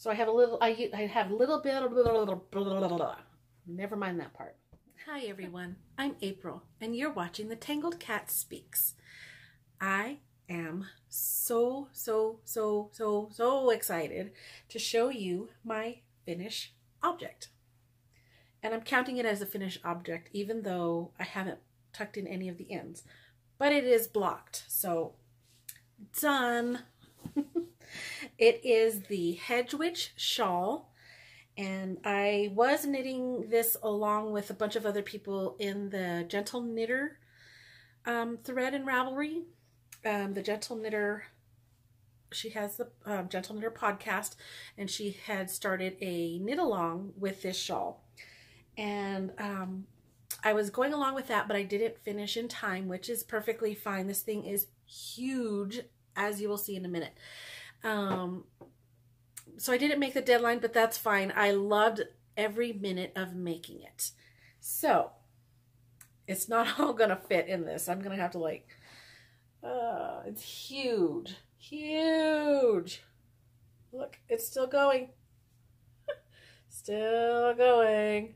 So I have a little, I have a little bit of, never mind that part. Hi everyone, I'm April and you're watching the Tangled Cat Speaks. I am so excited to show you my finished object. And I'm counting it as a finished object even though I haven't tucked in any of the ends. But it is blocked, so done. It is the Hedge Witch shawl, and I was knitting this along with a bunch of other people in the Gentle Knitter thread and Ravelry. The Gentle Knitter, she has the Gentle Knitter podcast, and she had started a knit along with this shawl. And I was going along with that, but I didn't finish in time, which is perfectly fine. This thing is huge, as you will see in a minute. So I didn't make the deadline, but that's fine. I loved every minute of making it. So it's not all gonna fit in this. I'm gonna have to like, it's huge, huge. Look, it's still going. Still going.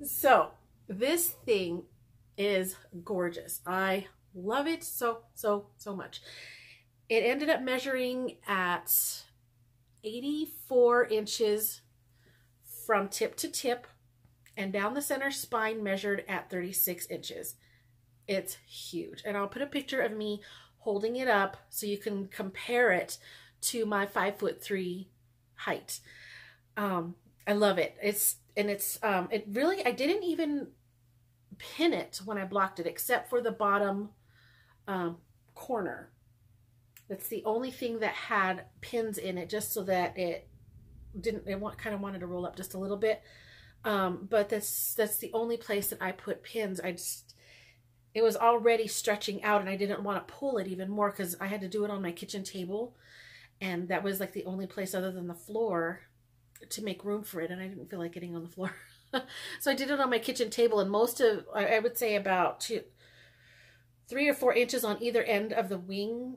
So this thing is gorgeous. I love it so much. It ended up measuring at 84 inches from tip to tip, and down the center spine measured at 36 inches. It's huge. And I'll put a picture of me holding it up so you can compare it to my 5'3" height. I love it. It really, I didn't even pin it when I blocked it except for the bottom corner. That's the only thing that had pins in it, just so that it kind of wanted to roll up just a little bit. But that's the only place that I put pins. It was already stretching out and I didn't want to pull it even more because I had to do it on my kitchen table. And that was like the only place other than the floor to make room for it. And I didn't feel like getting on the floor. So I did it on my kitchen table, and I would say about 3 or 4 inches on either end of the wing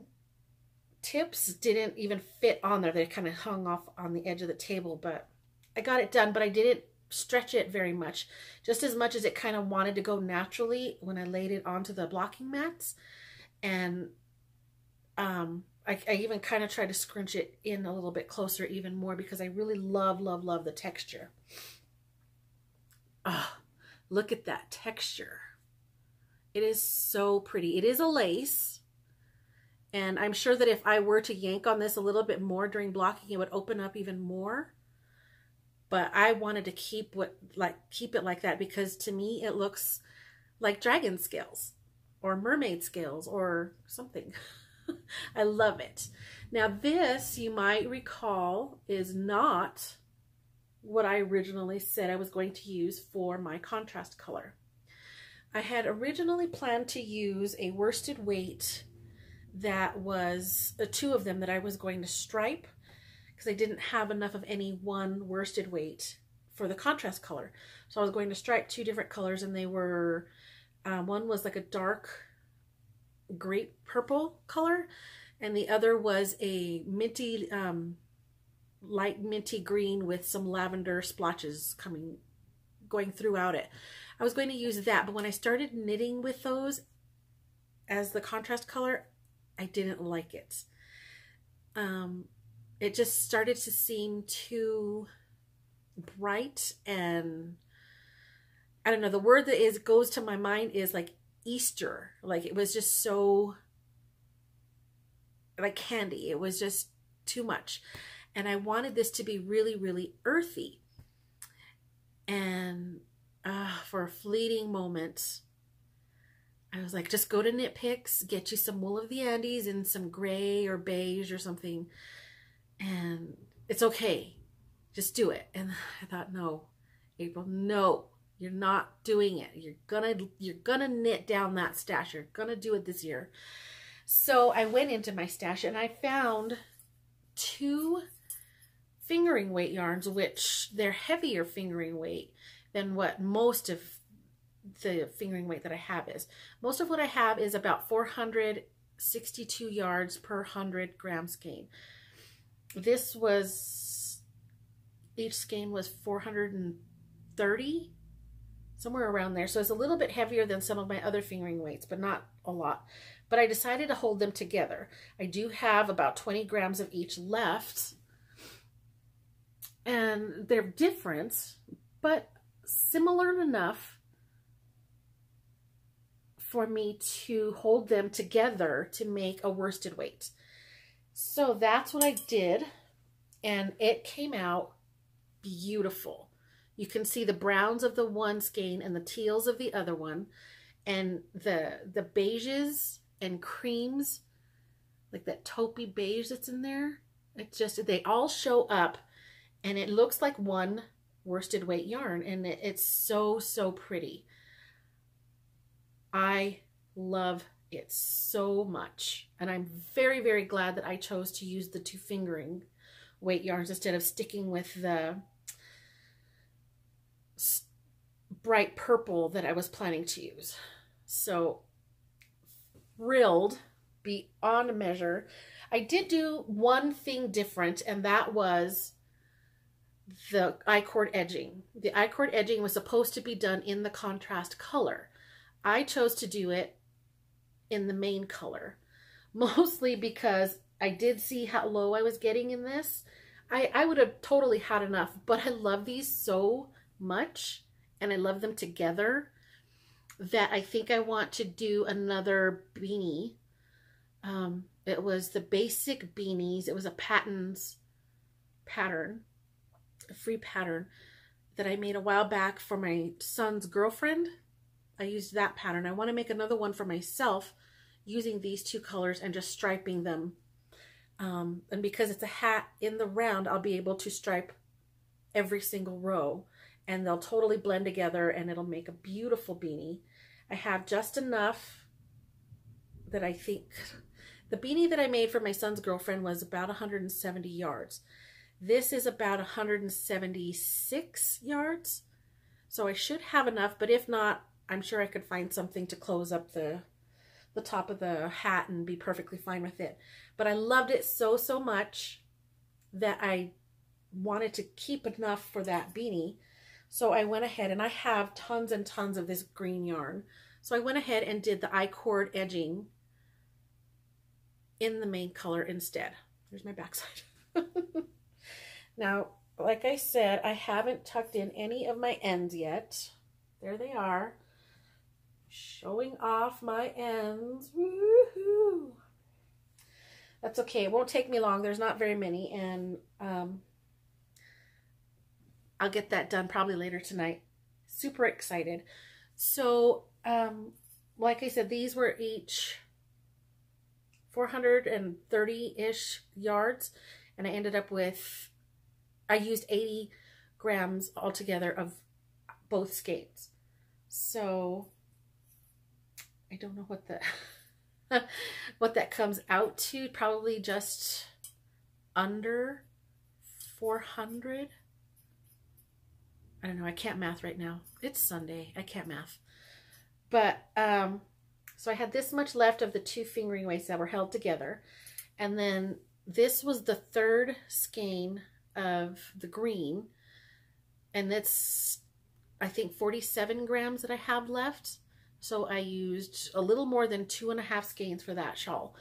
tips didn't even fit on there. They kind of hung off on the edge of the table, but I got it done. But I didn't stretch it very much, just as much as it kind of wanted to go naturally when I laid it onto the blocking mats. And I even kind of tried to scrunch it in a little bit closer even more because I really love the texture. Oh, look at that texture. It is so pretty. It is a lace. And I'm sure that if I were to yank on this a little bit more during blocking, it would open up even more. But I wanted to keep it like that because to me it looks like dragon scales or mermaid scales or something. I love it. Now this, you might recall, is not what I originally said I was going to use for my contrast color. I had originally planned to use a worsted weight that was 2 of them that I was going to stripe because I didn't have enough of any one worsted weight for the contrast color. So I was going to stripe 2 different colors, and they were, one was like a dark grape purple color, and the other was a minty, light minty green with some lavender splotches going throughout it. I was going to use that, but when I started knitting with those as the contrast color, I didn't like it. It just started to seem too bright, and I don't know, the word that goes to my mind is like Easter. Like it was just so like candy. It was just too much. And I wanted this to be really earthy. And for a fleeting moment, I was like, just go to Knit Picks, get you some wool of the Andes and some gray or beige or something, and it's okay. Just do it. And I thought, no, April, no, you're not doing it. You're gonna knit down that stash. You're gonna do it this year. So I went into my stash and I found 2 fingering weight yarns, which they're heavier fingering weight than what most of the fingering weight that I have is. Most of what I have is about 462 yards per 100 gram skein. This was, each skein was 430, somewhere around there. So it's a little bit heavier than some of my other fingering weights, but not a lot. But I decided to hold them together. I do have about 20 grams of each left. And they're different, but similar enough for me to hold them together to make a worsted weight. So that's what I did, and it came out beautiful. You can see the browns of the one skein and the teals of the other one, and the beiges and creams, like that taupey beige that's in there. It just, they all show up, and it looks like one worsted weight yarn, and it's so, so pretty. I love it so much, and I'm very, very glad that I chose to use the 2 fingering weight yarns instead of sticking with the bright purple that I was planning to use. So thrilled beyond measure. I did do one thing different, and that was the I-cord edging. The I-cord edging was supposed to be done in the contrast color. I chose to do it in the main color, mostly because I did see how low I was getting in this. I would have totally had enough, but I love these so much, and I love them together, that I think I want to do another beanie. It was the basic beanies. It was a pattern, a free pattern that I made a while back for my son's girlfriend. I used that pattern. I want to make another one for myself using these 2 colors and just striping them. And because it's a hat in the round, I'll be able to stripe every single row, and they'll totally blend together, and it'll make a beautiful beanie. I have just enough that I think, the beanie that I made for my son's girlfriend was about 170 yards. This is about 176 yards. So I should have enough, but if not, I'm sure I could find something to close up the top of the hat and be perfectly fine with it. But I loved it so, so much that I wanted to keep enough for that beanie. So I went ahead, and I have tons and tons of this green yarn. So I went ahead and did the I-cord edging in the main color instead. There's my backside. Now, like I said, I haven't tucked in any of my ends yet. There they are, showing off my ends. Woohoo! That's okay. It won't take me long. There's not very many, and I'll get that done probably later tonight. Super excited. So, like I said, these were each 430-ish yards, and I ended up with, I used 80 grams altogether of both skeins. So I don't know what the what that comes out to. Probably just under 400. I don't know. I can't math right now. It's Sunday. I can't math. But so I had this much left of the 2 fingering weights that were held together, and then this was the 3rd skein of the green, and that's, I think, 47 grams that I have left. So I used a little more than 2.5 skeins for that shawl.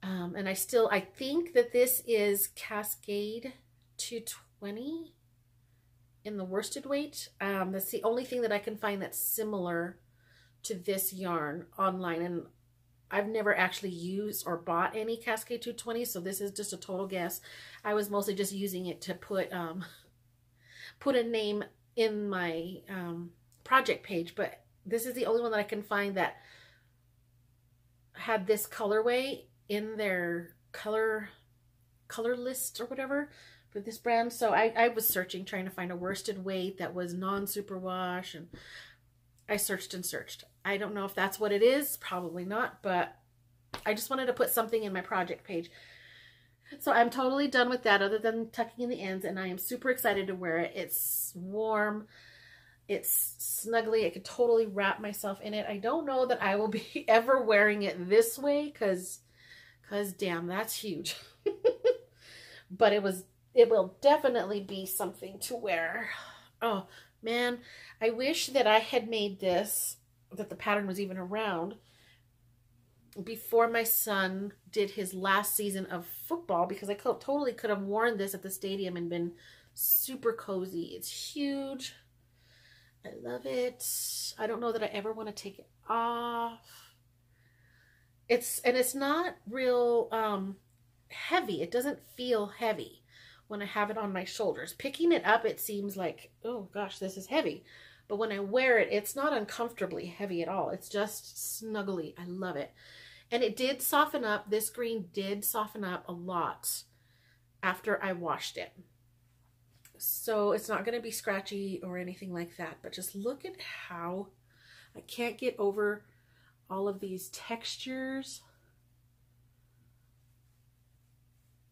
And I think that this is Cascade 220 in the worsted weight. That's the only thing that I can find that's similar to this yarn online, and I've never actually used or bought any Cascade 220, so this is just a total guess. I was mostly just using it to put a name in my project page, but this is the only one that I can find that had this colorway in their color list or whatever for this brand. So I was searching, trying to find a worsted weight that was non-superwash, and I searched and searched. I don't know if that's what it is, probably not, but I just wanted to put something in my project page. So I'm totally done with that, other than tucking in the ends, and I am super excited to wear it. It's warm, it's snuggly, I could totally wrap myself in it. I don't know that I will be ever wearing it this way, because damn, that's huge. but it will definitely be something to wear. Oh man, I wish that I had made this, that the pattern was even around before my son did his last season of football, because I totally could have worn this at the stadium and been super cozy. It's huge. I love it. I don't know that I ever want to take it off. It's not real heavy. It doesn't feel heavy when I have it on my shoulders. Picking it up, it seems like, oh gosh, this is heavy. But when I wear it, it's not uncomfortably heavy at all. It's just snuggly. I love it. And it did soften up. This green did soften up a lot after I washed it. So it's not going to be scratchy or anything like that. But just look at how I can't get over all of these textures.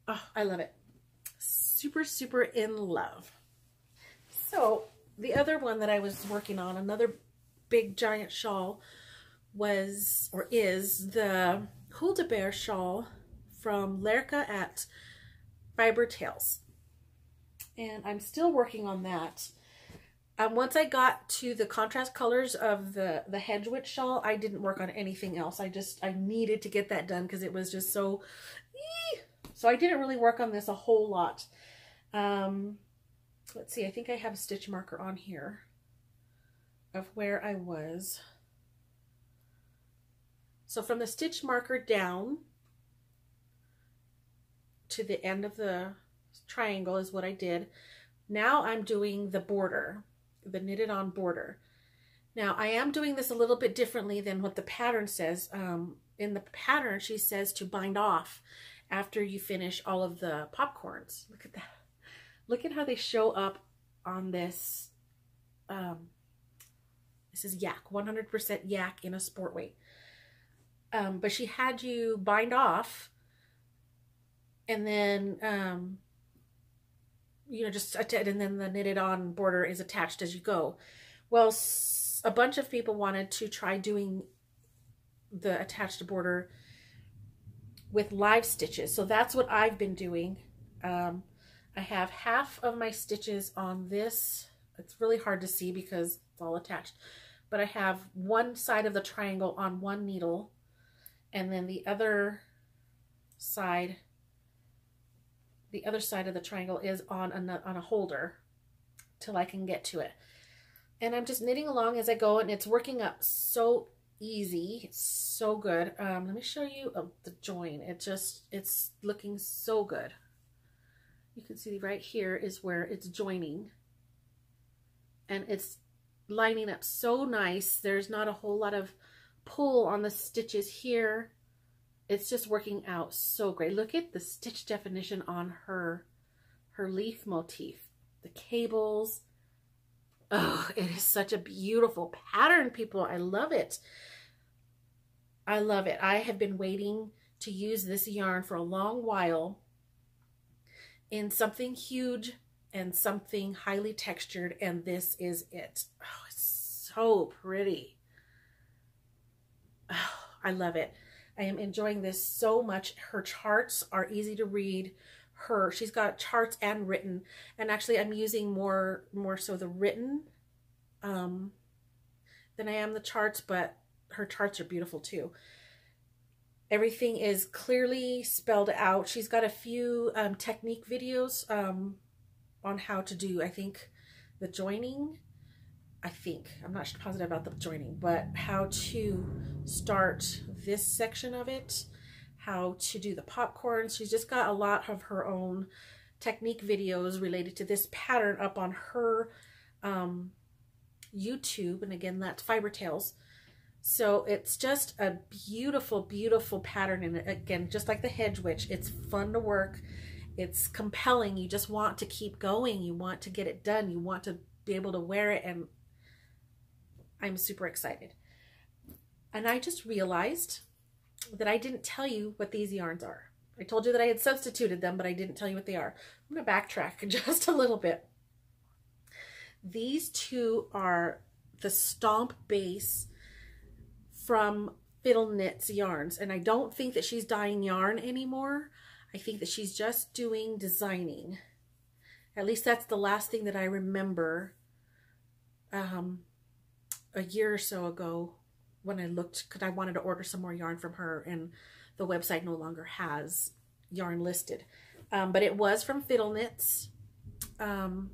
Oh, I love it. Super, super in love. So the other one that I was working on, another big giant shawl, was, or is, the Hulda Bear shawl from Lerka at Fiber Tales. And I'm still working on that. Once I got to the contrast colors of the Hedgewitch shawl, I didn't work on anything else. I needed to get that done because it was just so... So I didn't really work on this a whole lot. Let's see, I think I have a stitch marker on here of where I was. So from the stitch marker down to the end of the triangle is what I did. Now I'm doing the border, the knitted on border. Now I am doing this a little bit differently than what the pattern says. In the pattern, she says to bind off after you finish all of the popcorns. Look at that. Look at how they show up on this. This is yak, 100% yak in a sport weight. But she had you bind off and then, you know, and then the knitted on border is attached as you go. Well, a bunch of people wanted to try doing the attached border with live stitches. So that's what I've been doing. I have half of my stitches on this. It's really hard to see because it's all attached. But I have one side of the triangle on one needle, and then the other side of the triangle is on a holder till I can get to it. And I'm just knitting along as I go, and it's working up so easy. It's so good. Let me show you the join. It's looking so good. You can see right here is where it's joining, and it's lining up so nice. There's not a whole lot of pull on the stitches here. It's just working out so great. Look at the stitch definition on her leaf motif. The cables. Oh, it is such a beautiful pattern, people. I love it. I love it. I have been waiting to use this yarn for a long while in something huge and something highly textured, and this is it. Oh, it's so pretty. Oh, I love it. I am enjoying this so much. Her charts are easy to read. She's got charts and written, and actually I'm using more so the written than I am the charts, but her charts are beautiful too. Everything is clearly spelled out. She's got a few technique videos on how to do, I think, the joining. I'm not positive about the joining, but how to start this section of it, how to do the popcorn. She's just got a lot of her own technique videos related to this pattern up on her YouTube. And again, that's Fiber Tales. So it's just a beautiful, beautiful pattern. And again, just like the Hedgewitch, it's fun to work. It's compelling. You just want to keep going. You want to get it done. You want to be able to wear it. And I'm super excited. And I just realized that I didn't tell you what these yarns are. I told you that I had substituted them, but I didn't tell you what they are. I'm going to backtrack just a little bit. These two are the Stomp Base from Fiddle Knits yarns, and I don't think that she's dyeing yarn anymore. I think that she's just doing designing. At least that's the last thing that I remember a year or so ago when I looked, because I wanted to order some more yarn from her, and the website no longer has yarn listed. But it was from Fiddle Knits. The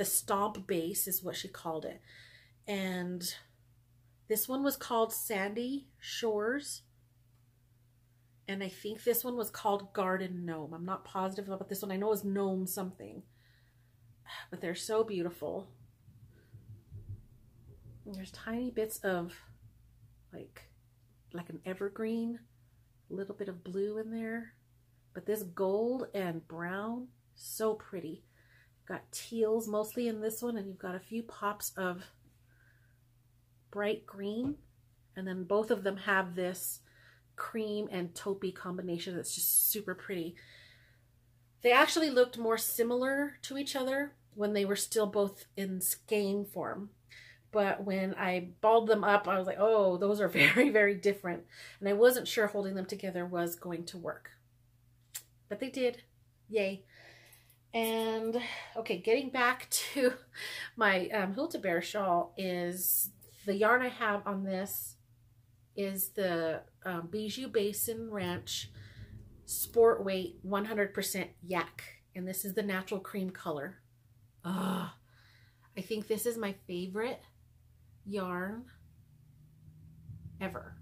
Stomp Base is what she called it. And this one was called Sandy Shores. And I think this one was called Garden Gnome. I'm not positive about this one. I know it was Gnome something. But they're so beautiful. And there's tiny bits of like an evergreen, a little bit of blue in there. But this gold and brown, so pretty. You've got teals mostly in this one, and you've got a few pops of bright green. And then both of them have this cream and taupey combination that's just super pretty. They actually looked more similar to each other when they were still both in skein form. But when I balled them up, I was like, oh, those are very, very different. And I wasn't sure holding them together was going to work. But they did. Yay. And, okay, getting back to my Hildebeer shawl, is the yarn I have on this is the Bijou Basin Ranch Sport Weight 100% Yak. And this is the natural cream color. I think this is my favorite yarn ever.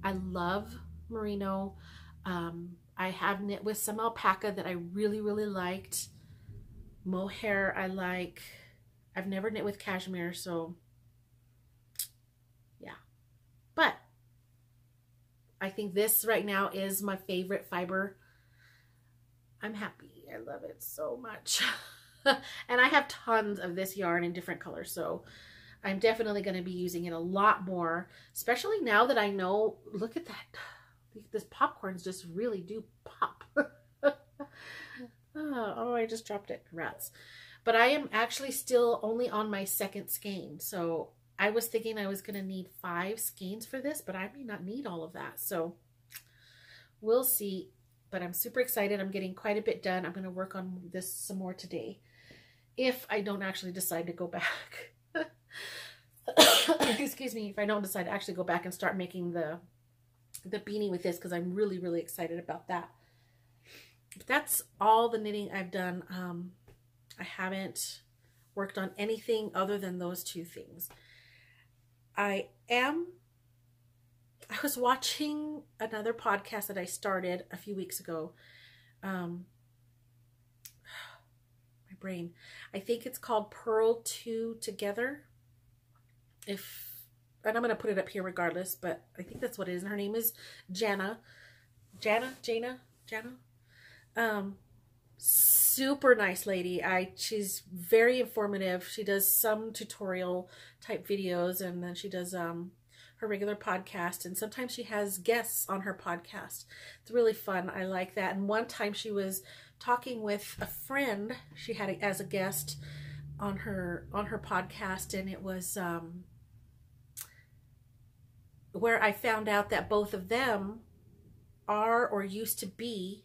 I love merino. I have knit with some alpaca that I really, really liked. Mohair I like. I've never knit with cashmere, so yeah. But I think this right now is my favorite fiber. I'm happy. I love it so much. And I have tons of this yarn in different colors, so I'm definitely going to be using it a lot more, especially now that I know, look at that. This popcorns just really do pop. Oh, I just dropped it. Rats. But I am actually still only on my second skein, so I was thinking I was going to need 5 skeins for this, but I may not need all of that, so we'll see. But I'm super excited. I'm getting quite a bit done. I'm going to work on this some more today, if I don't actually decide to go back. Excuse me, if I don't decide to actually go back and start making the beanie with this, because I'm really, really excited about that. But that's all the knitting I've done. I haven't worked on anything other than those 2 things. I was watching another podcast that I started a few weeks ago. My brain. I think it's called Purl 2 Together. And I'm going to put it up here regardless, but I think that's what it is. And her name is Jana. Jana? Super nice lady. She's very informative. She does some tutorial type videos, and then she does her regular podcast, and sometimes she has guests on her podcast. It's really fun. I like that. And one time she was talking with a friend she had as a guest on her podcast, and it was where I found out that both of them are or used to be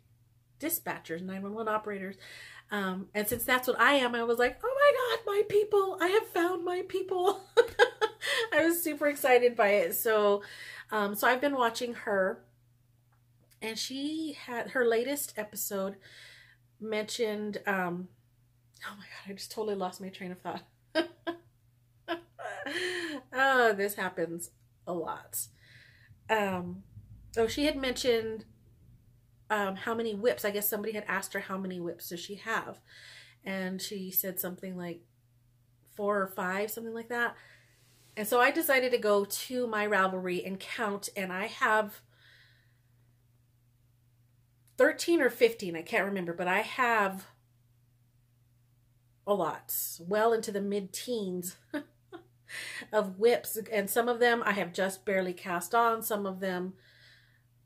dispatchers, 911 operators. And since that's what I am, I was like, oh my God, my people, I have found my people. I was super excited by it. So I've been watching her, and she had her latest episode mentioned, oh my God, I just totally lost my train of thought. Oh, this happens a lot. Oh, she had mentioned how many whips. I guess somebody had asked her how many whips does she have, and she said something like 4 or 5, something like that. And so I decided to go to my Ravelry and count, and I have 13 or 15, I can't remember, but I have a lot, well into the mid-teens of whips, and some of them I have just barely cast on. Some of them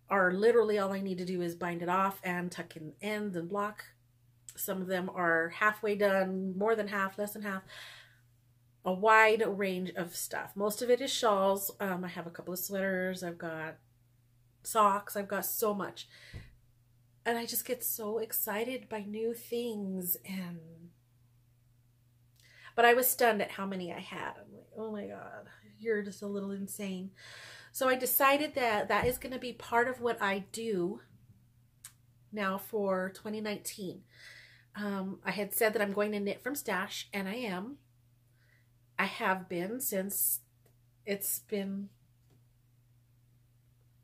are literally all I need to do is bind it off and tuck in ends and block. Some of them are halfway done, more than half, less than half. A wide range of stuff. Most of it is shawls. I have a couple of sweaters. I've got socks. I've got so much. And I just get so excited by new things. But I was stunned at how many I had. I'm like, oh my God, you're just a little insane. So I decided that that is going to be part of what I do now for 2019. I had said that I'm going to knit from stash, and I am. I have been since it's been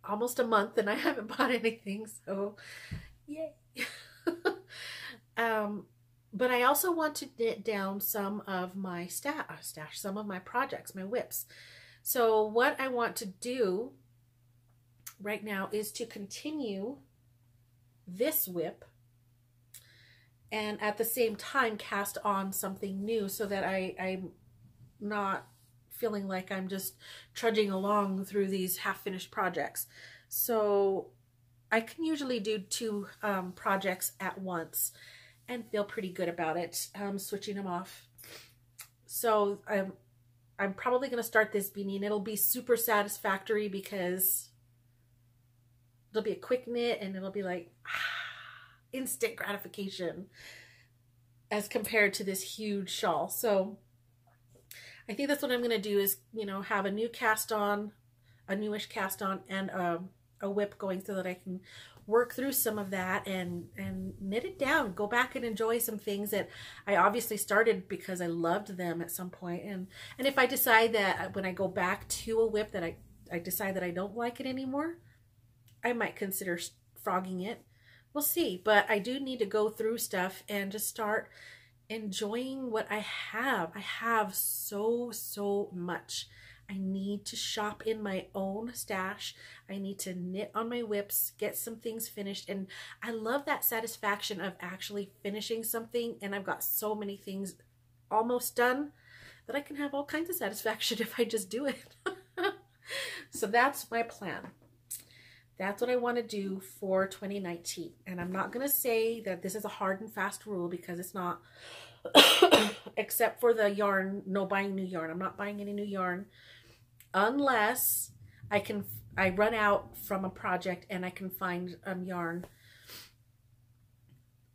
almost a month and I haven't bought anything, so yay. But I also want to knit down some of my stash, some of my projects, my whips. So what I want to do right now is to continue this whip and at the same time cast on something new so that I'm not feeling like I'm just trudging along through these half-finished projects. So I can usually do 2 projects at once and feel pretty good about it, switching them off. So I'm probably going to start this beanie, and it'll be super satisfactory because it'll be a quick knit and it'll be like instant gratification as compared to this huge shawl. So I think that's what I'm going to do is, you know, have a new cast on, a newish cast on, and a whip going so that I can work through some of that and knit it down, go back and enjoy some things that I obviously started because I loved them at some point. And if I decide that when I go back to a whip that I decide that I don't like it anymore, I might consider frogging it. We'll see. But I do need to go through stuff and just start enjoying what I have. I have so much. I need to shop in my own stash. I need to knit on my whips, get some things finished. And I love that satisfaction of actually finishing something. And I've got so many things almost done that I can have all kinds of satisfaction if I just do it. So that's my plan. That's what I want to do for 2019. And I'm not going to say that this is a hard and fast rule because it's not. Except for the yarn, no buying new yarn. I'm not buying any new yarn unless I run out from a project and I can find yarn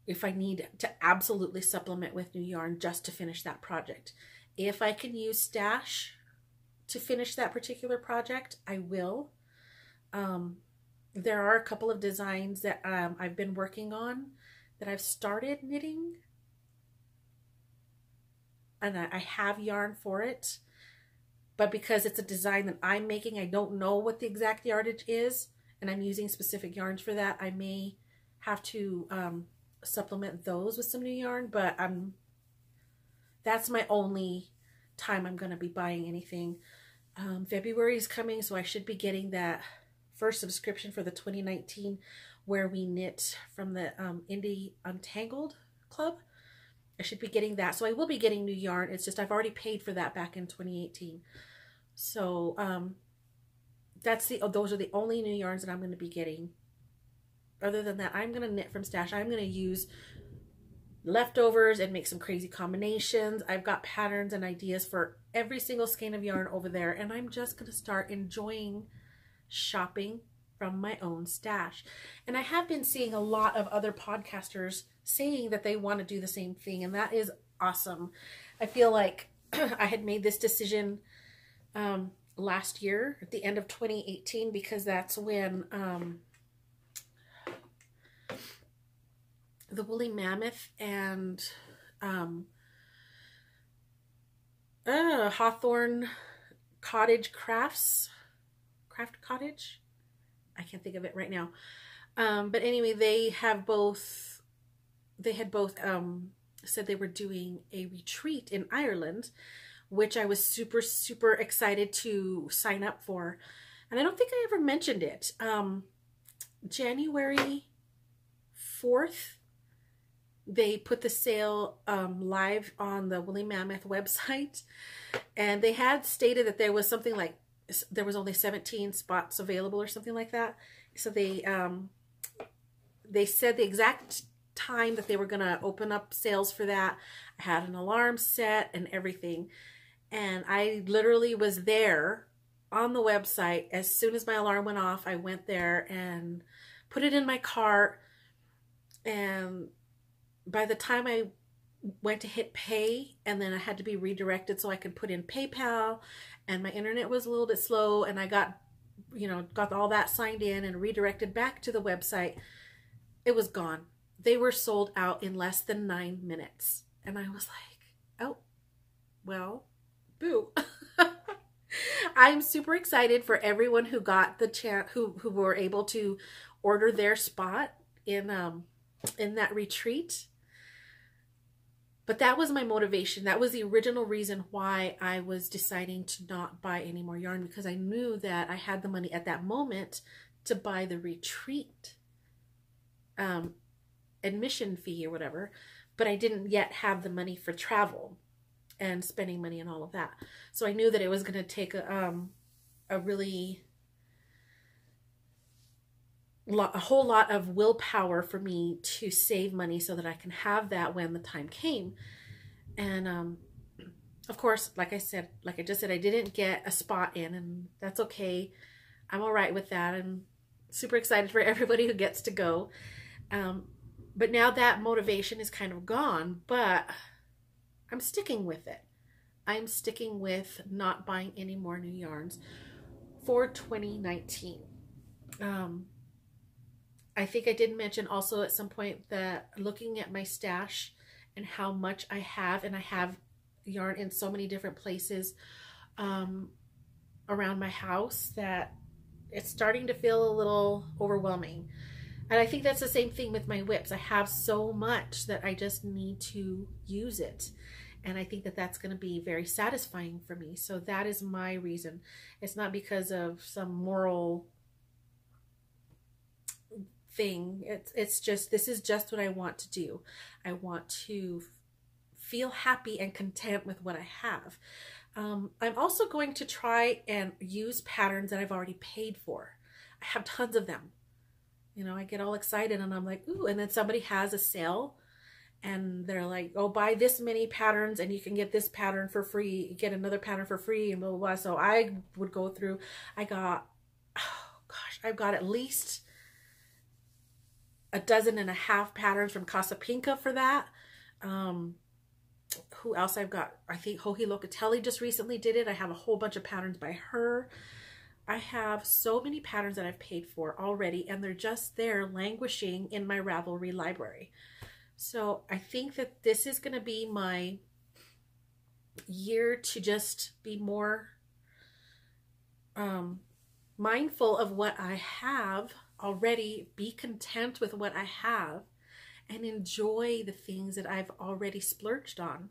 if I need to absolutely supplement with new yarn just to finish that project. If I can use stash to finish that particular project, I will. There are a couple of designs that I've been working on that I've started knitting, and I have yarn for it, but because it's a design that I'm making, I don't know what the exact yardage is, and I'm using specific yarns for that. I may have to supplement those with some new yarn, but that's my only time I'm going to be buying anything. February is coming, so I should be getting that first subscription for the 2019 where we knit from the Indie Untangled Club. I should be getting that. So I will be getting new yarn. It's just I've already paid for that back in 2018. So those are the only new yarns that I'm going to be getting. Other than that, I'm going to knit from stash. I'm going to use leftovers and make some crazy combinations. I've got patterns and ideas for every single skein of yarn over there, and I'm just going to start enjoying shopping from my own stash. And I have been seeing a lot of other podcasters saying that they want to do the same thing, and that is awesome. I feel like I had made this decision last year at the end of 2018 because that's when the Woolly Mammoth and Hawthorne Craft Cottage, I can't think of it right now, but anyway, they had both said they were doing a retreat in Ireland, which I was super excited to sign up for, and I don't think I ever mentioned it. January 4th, they put the sale live on the Woolly Mammoth website, and they had stated that there was something like there was only 17 spots available or something like that. So they said the exact time that they were going to open up sales for that. I had an alarm set and everything, and I literally was there on the website. As soon as my alarm went off, I went there and put it in my cart, And by the time I went to hit pay, and then I had to be redirected so I could put in PayPal, and my internet was a little bit slow, and I got all that signed in and redirected back to the website, it was gone. They were sold out in less than 9 minutes. And I was like, oh, well, boo. I'm super excited for everyone who got the chance, who were able to order their spot in that retreat. But that was my motivation. That was the original reason why I was deciding to not buy any more yarn, because I knew that I had the money at that moment to buy the retreat admission fee or whatever, but I didn't yet have the money for travel and spending money and all of that. So I knew that it was going to take a whole lot of willpower for me to save money so that I can have that when the time came. And of course, like I just said, I didn't get a spot in, and that's okay. I'm all right with that. I'm super excited for everybody who gets to go. But now that motivation is kind of gone, but I'm sticking with it. I'm sticking with not buying any more new yarns for 2019. I think I did mention also at some point that looking at my stash and how much I have, and I have yarn in so many different places around my house, that it's starting to feel a little overwhelming. And I think that's the same thing with my whips. I have so much that I just need to use it. And I think that that's going to be very satisfying for me. So that is my reason. It's not because of some moral thing. It's just, this is just what I want to do. I want to feel happy and content with what I have. I'm also going to try and use patterns that I've already paid for. I have tons of them. You know, I get all excited and I'm like, ooh, and then somebody has a sale and they're like, oh, buy this many patterns and you can get this pattern for free, get another pattern for free, and blah, blah, blah. So I would go through, I've got at least 12.5 patterns from Casapinka for that. Who else I've got? I think Joji Locatelli just recently did it. I have a whole bunch of patterns by her. I have so many patterns that I've paid for already, and they're just there languishing in my Ravelry library. So I think that this is going to be my year to just be more mindful of what I have already, be content with what I have, and enjoy the things that I've already splurged on,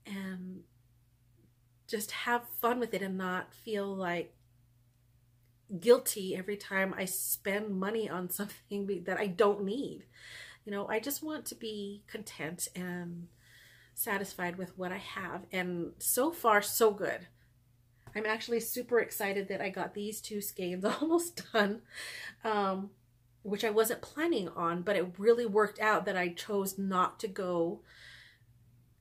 and just have fun with it and not feel like guilty every time I spend money on something that I don't need. You know, I just want to be content and satisfied with what I have. And so far, so good. I'm actually super excited that I got these 2 skeins almost done, which I wasn't planning on, but it really worked out that I chose not to go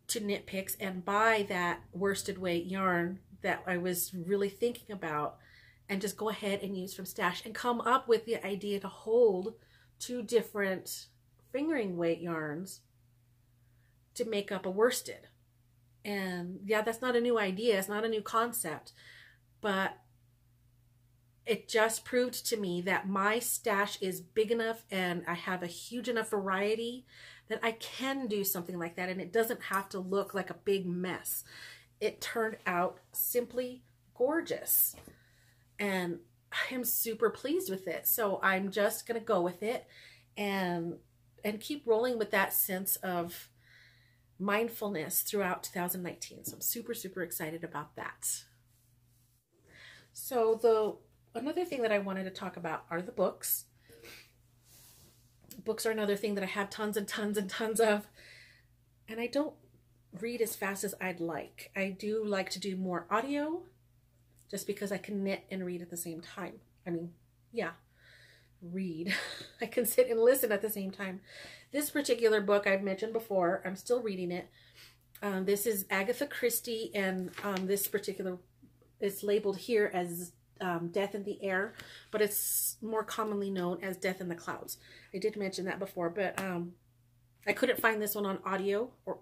to Knit Picks and buy that worsted weight yarn that I was really thinking about, and just go ahead and use from stash and come up with the idea to hold 2 different fingering weight yarns to make up a worsted. And yeah, that's not a new idea. It's not a new concept, but it just proved to me that my stash is big enough and I have a huge enough variety that I can do something like that. And it doesn't have to look like a big mess. It turned out simply gorgeous. And I am super pleased with it. So I'm just going to go with it and keep rolling with that sense of mindfulness throughout 2019. So I'm super, super excited about that. So another thing that I wanted to talk about are the books. Books are another thing that I have tons and tons and tons of. And I don't read as fast as I'd like. I do like to do more audio, just because I can knit and read at the same time. I mean, yeah, read. I can sit and listen at the same time. This particular book I've mentioned before, I'm still reading it. This is Agatha Christie, and this particular, it's labeled here as Death in the Air, but it's more commonly known as Death in the Clouds. I did mention that before, but I couldn't find this one on audio, or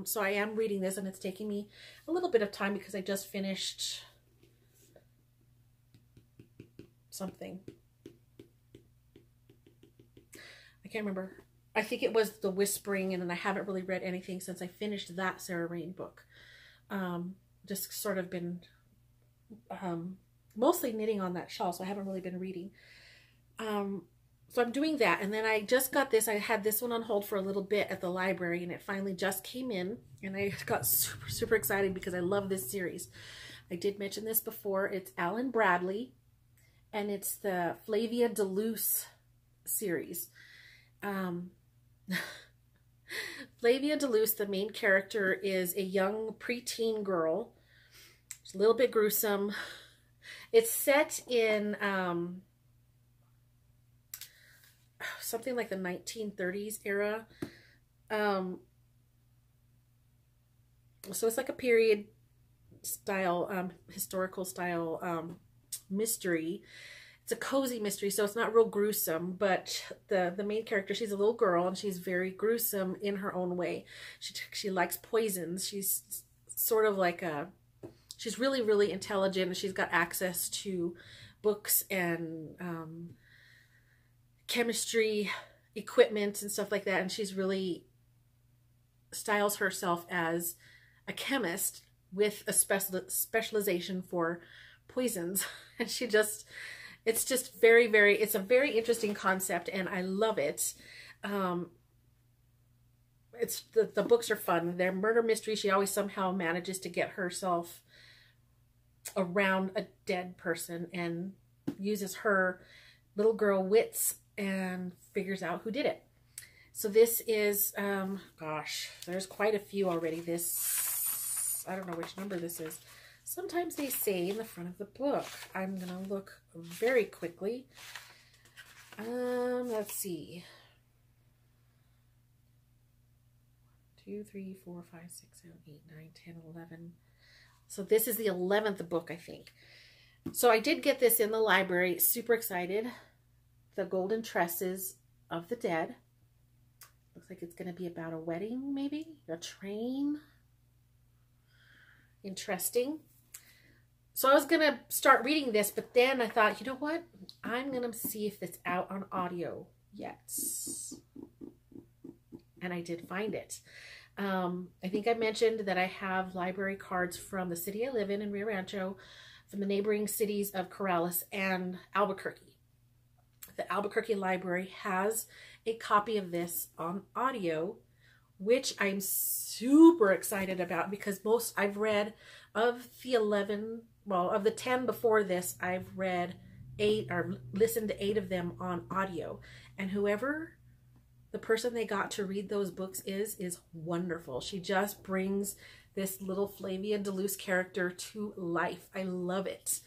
so I am reading this, and it's taking me a little bit of time because I just finished something. I can't remember. I think it was The Whispering, and then I haven't really read anything since I finished that Sarah Rain book. Just sort of been mostly knitting on that shawl, so I haven't really been reading. So I'm doing that, and then I just got this. I had this one on hold for a little bit at the library, and it finally just came in, and I got super, super excited because I love this series. I did mention this before. It's Alan Bradley, and it's the Flavia de Luce series. Flavia de Luce, the main character, is a young preteen girl. It's a little bit gruesome. It's set in something like the 1930s era. So it's like a period style, historical style mystery. It's a cozy mystery, so it's not real gruesome, but the main character, she's a little girl, and she's very gruesome in her own way. She likes poisons. She's sort of like she's really, really intelligent, and she's got access to books and chemistry equipment and stuff like that, and she's really styles herself as a chemist with a specialization for poisons. And she just, it's just very, very, it's a very interesting concept, and I love it. It's the books are fun. They're murder mysteries. She always somehow manages to get herself around a dead person and uses her little girl wits and figures out who did it. So this is, gosh, there's quite a few already. This, I don't know which number this is. Sometimes they say in the front of the book. I'm going to look very quickly. Let's see. 2, 3, 4, 5, 6, 7, 8, 9, 10, 11. So this is the 11th book, I think. So I did get this in the library. Super excited. The Golden Tresses of the Dead. Looks like it's going to be about a wedding, maybe? A train. Interesting. So I was going to start reading this, but then I thought, you know what? I'm going to see if it's out on audio yet. And I did find it. I think I mentioned that I have library cards from the city I live in Rio Rancho, from the neighboring cities of Corrales and Albuquerque. The Albuquerque Library has a copy of this on audio, which I'm super excited about because I've read of the 11, well, of the 10 before this, I've read 8 or listened to 8 of them on audio. And whoever the person they got to read those books is wonderful. She just brings this little Flavia de Luce character to life. I love it.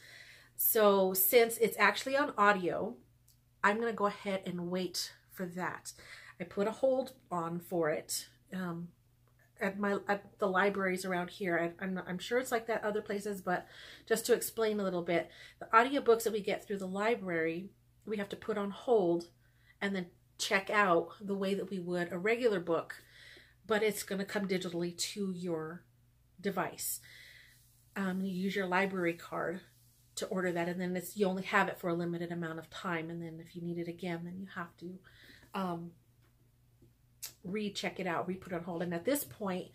So since it's actually on audio, I'm going to go ahead and wait for that. I put a hold on for it at the libraries around here. I'm sure it's like that other places, but just to explain a little bit, the audiobooks that we get through the library, we have to put on hold and then check out the way that we would a regular book, but it's going to come digitally to your device. You use your library card to order that, and then you only have it for a limited amount of time, and then if you need it again, then you have to recheck it out, re-put it on hold. And at this point,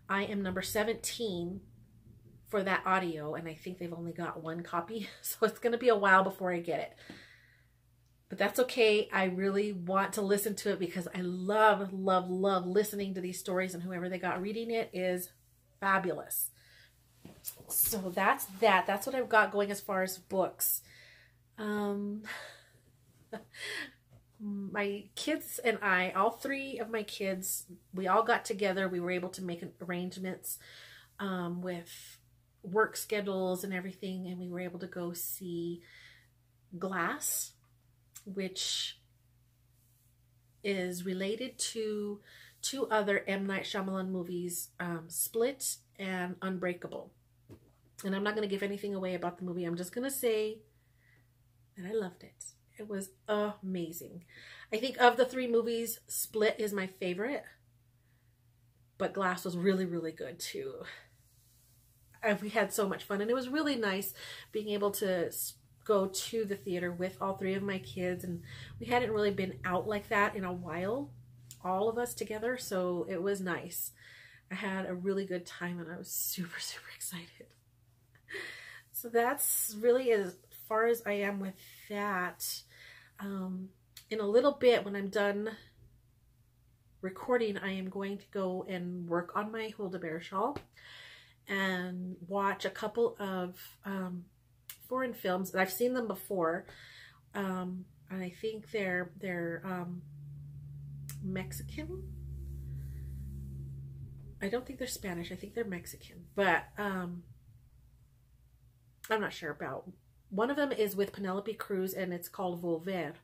I am number 17 for that audio, and I think they've only got 1 copy, so it's going to be a while before I get it. But that's okay. I really want to listen to it because I love, love, love listening to these stories, and whoever they got reading it is fabulous. So that's that. That's what I've got going as far as books. My kids and I, all 3 of my kids, we all got together. We were able to make arrangements with work schedules and everything, and we were able to go see Glass, which is related to 2 other M. Night Shyamalan movies, Split and Unbreakable. And I'm not going to give anything away about the movie. I'm just going to say that I loved it. It was amazing. I think of the 3 movies, Split is my favorite. But Glass was really, really good too. We had so much fun. And it was really nice being able to go to the theater with all 3 of my kids. And we hadn't really been out like that in a while, all of us together. So it was nice. I had a really good time and I was super, super excited. So that's really as far as I am with that. In a little bit, when I'm done recording, I am going to go and work on my Hold-A-Bear shawl and watch a couple of foreign films. I've seen them before, and I think they're Mexican. I don't think they're Spanish. I think they're Mexican, but I'm not sure about. One of them is with Penelope Cruz, and it's called Volver.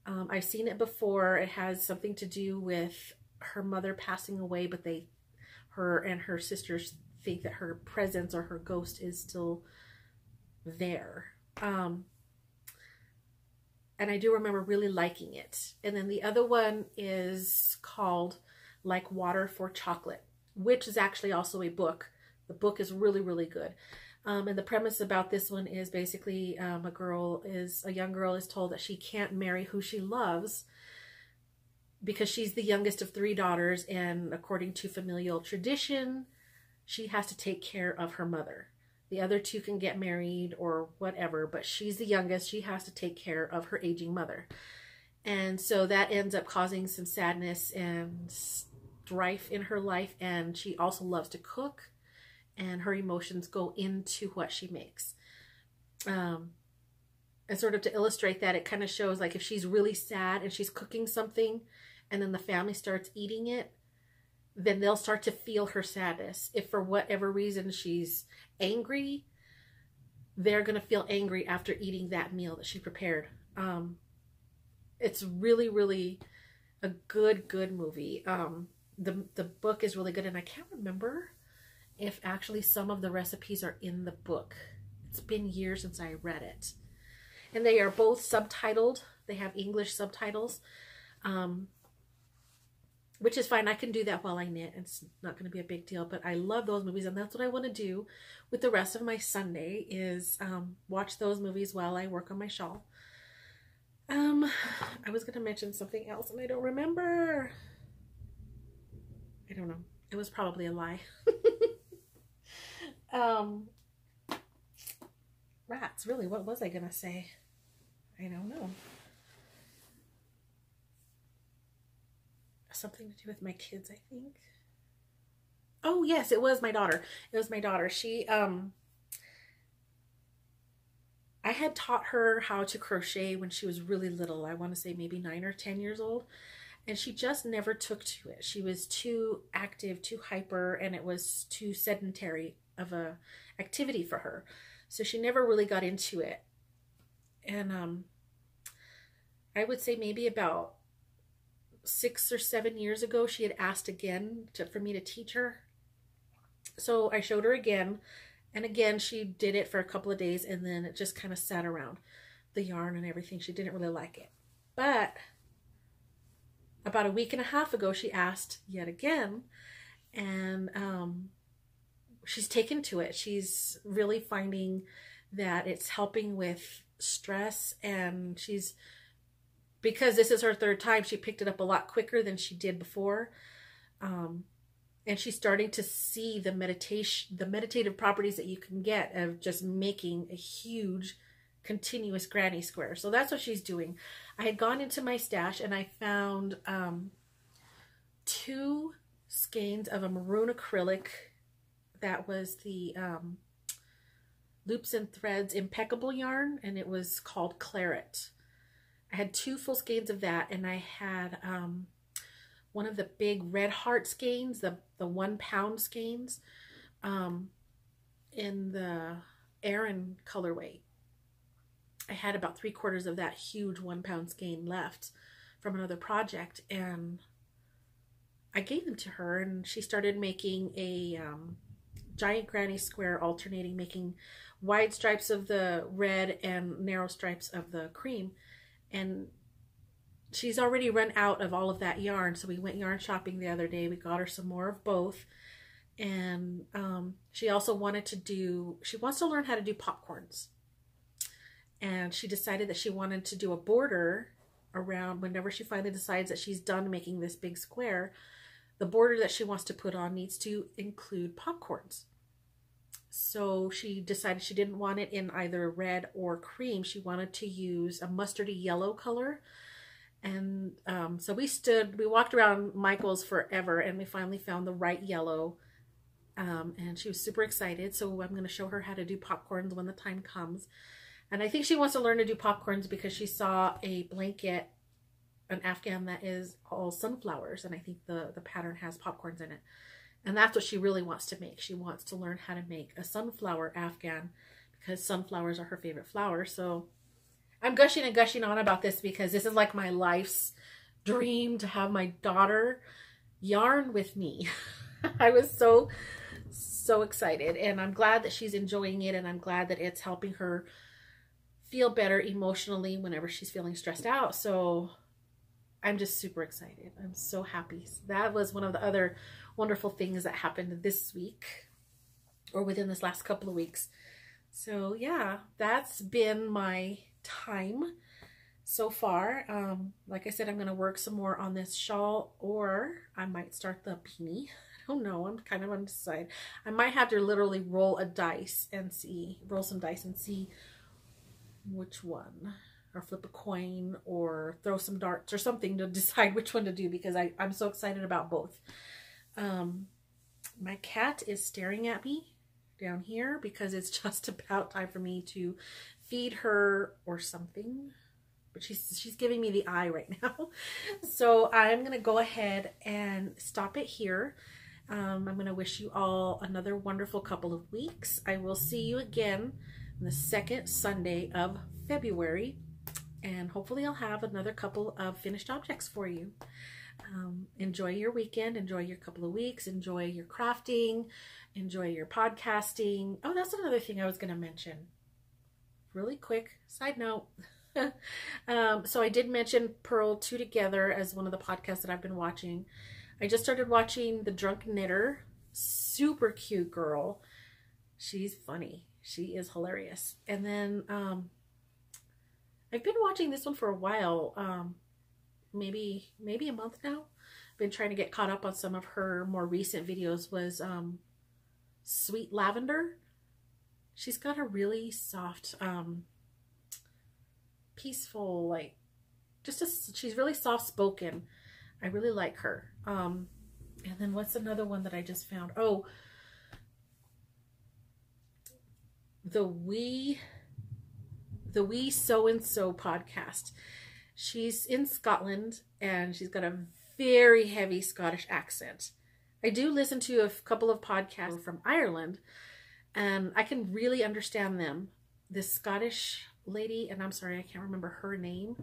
I've seen it before. It has something to do with her mother passing away, but her and her sisters think that her presence or her ghost is still there. And I do remember really liking it. And then the other one is called Like Water for Chocolate, which is actually also a book. The book is really, really good. And the premise about this one is basically a young girl is told that she can't marry who she loves because she's the youngest of 3 daughters, and according to familial tradition, she has to take care of her mother. The other 2 can get married or whatever, but she's the youngest. She has to take care of her aging mother. And so that ends up causing some sadness and strife in her life, and she also loves to cook. And her emotions go into what she makes. And sort of to illustrate that, it kind of shows like if she's really sad and she's cooking something and then the family starts eating it, then they'll start to feel her sadness. If for whatever reason she's angry, they're going to feel angry after eating that meal that she prepared. It's really, really a good movie. The book is really good, and I can't remember if actually some of the recipes are in the book. It's been years since I read it. And they are both subtitled. They have English subtitles, which is fine. I can do that while I knit. It's not going to be a big deal, but I love those movies, and that's what I want to do with the rest of my Sunday is watch those movies while I work on my shawl. I was going to mention something else, and I don't remember. I don't know. It was probably a lie. Rats, really, what was I gonna say? I don't know. Something to do with my kids, I think. Oh yes, it was my daughter. It was my daughter. She I had taught her how to crochet when she was really little. I want to say maybe 9 or 10 years old. And she just never took to it. She was too active, too hyper, and it was too sedentary of a activity for her. So she never really got into it. And I would say maybe about 6 or 7 years ago, she had asked again for me to teach her. So I showed her again, and again she did it for a couple of days, and then it just kind of sat around the yarn and everything. She didn't really like it. But about a week and a half ago, she asked yet again, and she's taken to it. She's really finding that it's helping with stress, and because this is her 3rd time, she picked it up a lot quicker than she did before. And she's starting to see the meditative properties that you can get of just making a huge continuous granny square. So that's what she's doing. I had gone into my stash and I found 2 skeins of a maroon acrylic. That was the Loops and Threads Impeccable yarn, and it was called Claret. I had 2 full skeins of that, and I had one of the big red heart skeins, the 1 pound skeins, in the Aran colorway. I had about 3/4 of that huge 1 pound skein left from another project, and I gave them to her, and she started making a giant granny square alternating, making wide stripes of the red and narrow stripes of the cream. And she's already run out of all of that yarn, so we went yarn shopping the other day. We got her some more of both. And she also wants to learn how to do popcorns. And she decided that she wanted to do a border around, whenever she finally decides that she's done making this big square, the border that she wants to put on needs to include popcorns. So she decided she didn't want it in either red or cream. She wanted to use a mustardy yellow color. And so we walked around Michael's forever, and we finally found the right yellow. And she was super excited. So I'm going to show her how to do popcorns when the time comes. And I think she wants to learn to do popcorns because she saw a blanket, an Afghan that is all sunflowers. And I think the pattern has popcorns in it. And that's what she really wants to make. She wants to learn how to make a sunflower Afghan because sunflowers are her favorite flower. So I'm gushing and gushing on about this because this is like my life's dream, to have my daughter yarn with me. I was so excited, and I'm glad that she's enjoying it, and I'm glad that it's helping her feel better emotionally whenever she's feeling stressed out. So I'm just super excited. I'm so happy. So that was one of the other wonderful things that happened this week, or within this last couple of weeks. So yeah, that's been my time so far. Like I said, I'm going to work some more on this shawl, or I might start the beanie. I don't know. I'm kind of undecided. I might have to literally roll some dice and see which one, or flip a coin, or throw some darts or something to decide which one to do, because I'm so excited about both. My cat is staring at me down here because it's just about time for me to feed her or something, but she's giving me the eye right now. So I'm gonna go ahead and stop it here. I'm gonna wish you all another wonderful couple of weeks. I will see you again on the second Sunday of February, and hopefully I'll have another couple of finished objects for you. Enjoy your weekend, enjoy your couple of weeks, enjoy your crafting, enjoy your podcasting. Oh, that's another thing I was going to mention. Really quick side note. So I did mention Purl Two Together as one of the podcasts that I've been watching. I just started watching The Drunk Knitter. Super cute girl. She's funny. She is hilarious. And then I've been watching this one for a while. Maybe a month now. I've been trying to get caught up on some of her more recent videos. Was Sweet Lavender. She's got a really soft, peaceful, like, she's really soft spoken. I really like her. And then what's another one that I just found? Oh, the Wee So-and-so podcast. She's in Scotland, and she's got a very heavy Scottish accent. I do listen to a couple of podcasts from Ireland, and I can really understand them. This Scottish lady, and I'm sorry, I can't remember her name.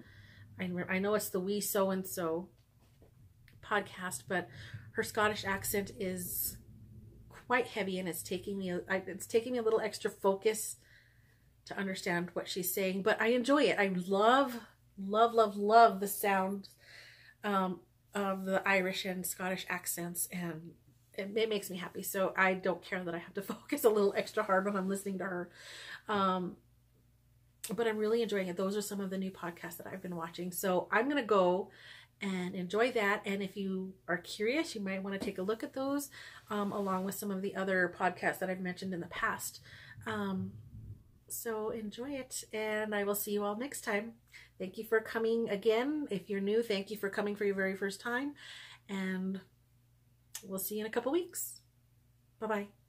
I know it's the Wee So-and-so podcast, but her Scottish accent is quite heavy, and it's taking me a little extra focus to understand what she's saying, but I enjoy it. I love the sound of the Irish and Scottish accents, and it makes me happy. So I don't care that I have to focus a little extra hard when I'm listening to her. But I'm really enjoying it. Those are some of the new podcasts that I've been watching. So I'm going to go and enjoy that. And if you are curious, you might want to take a look at those along with some of the other podcasts that I've mentioned in the past. So enjoy it, and I will see you all next time. Thank you for coming again. If you're new, thank you for coming for your very first time, and we'll see you in a couple weeks. Bye-bye.